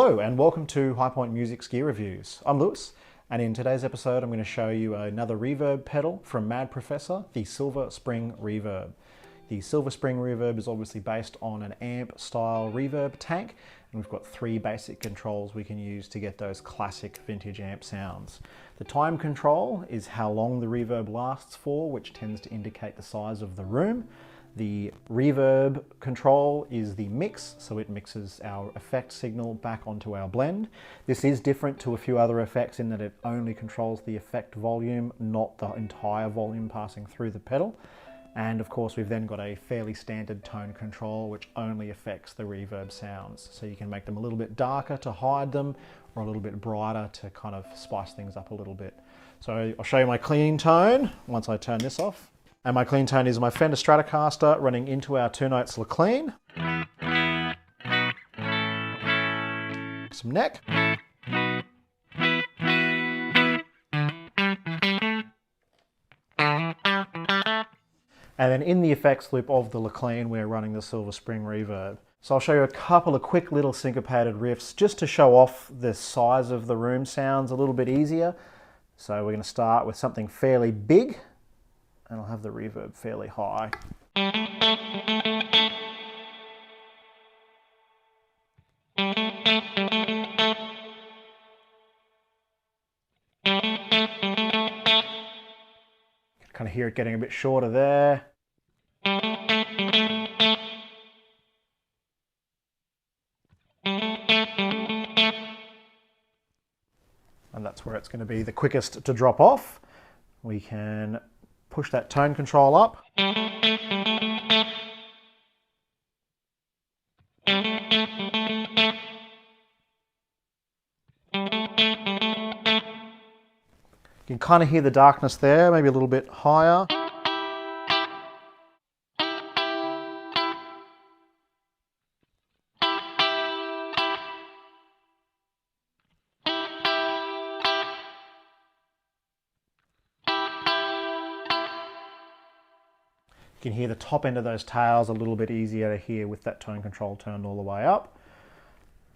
Hello and welcome to High Point Music's Gear Reviews. I'm Lewis, and in today's episode I'm going to show you another reverb pedal from Mad Professor, the Silver Spring Reverb. The Silver Spring Reverb is obviously based on an amp style reverb tank, and we've got three basic controls we can use to get those classic vintage amp sounds. The time control is how long the reverb lasts for, which tends to indicate the size of the room. The reverb control is the mix, so it mixes our effect signal back onto our blend. This is different to a few other effects in that it only controls the effect volume, not the entire volume passing through the pedal. And of course we've then got a fairly standard tone control which only affects the reverb sounds. So you can make them a little bit darker to hide them, or a little bit brighter to kind of spice things up a little bit. So I'll show you my clean tone once I turn this off. And my clean tone is my Fender Stratocaster running into our 2 notes clean. Some neck. And then in the effects loop of the clean, we're running the Silver Spring Reverb. So I'll show you a couple of quick little syncopated riffs just to show off the size of the room sounds a little bit easier. So we're going to start with something fairly big, and I'll have the reverb fairly high. Kind of hear it getting a bit shorter there. And that's where it's going to be the quickest to drop off. We can push that tone control up. You can kind of hear the darkness there, maybe a little bit higher. You can hear the top end of those tails a little bit easier to hear with that tone control turned all the way up.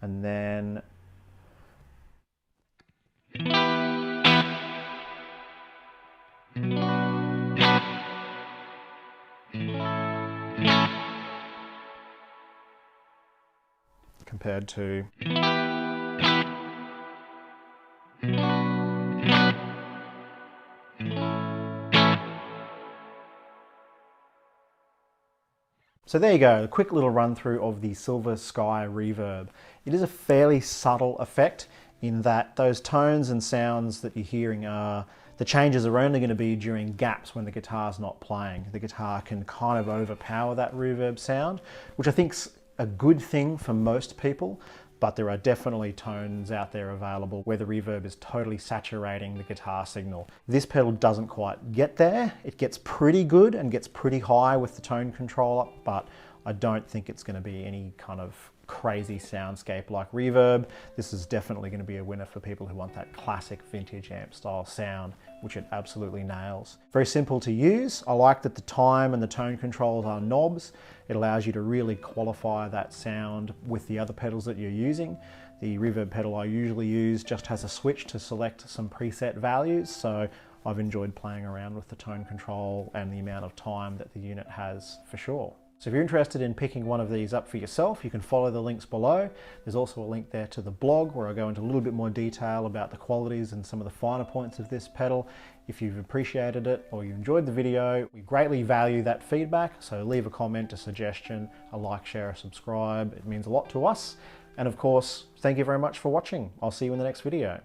And then compared to So there you go, a quick little run through of the Silver Sky Reverb. It is a fairly subtle effect in that those tones and sounds that you're hearing are, the changes are only going to be during gaps when the guitar's not playing. The guitar can kind of overpower that reverb sound, which I think's a good thing for most people, but there are definitely tones out there available where the reverb is totally saturating the guitar signal. This pedal doesn't quite get there. It gets pretty good and gets pretty high with the tone control up, but I don't think it's going to be any kind of crazy soundscape like reverb. This is definitely going to be a winner for people who want that classic vintage amp style sound, which it absolutely nails. Very simple to use. I like that the time and the tone controls are knobs. It allows you to really qualify that sound with the other pedals that you're using. The reverb pedal I usually use just has a switch to select some preset values, so I've enjoyed playing around with the tone control and the amount of time that the unit has for sure. So if you're interested in picking one of these up for yourself, you can follow the links below. There's also a link there to the blog where I go into a little bit more detail about the qualities and some of the finer points of this pedal. If you've appreciated it or you enjoyed the video, we greatly value that feedback. So leave a comment, a suggestion, a like, share, a subscribe. It means a lot to us. And of course, thank you very much for watching. I'll see you in the next video.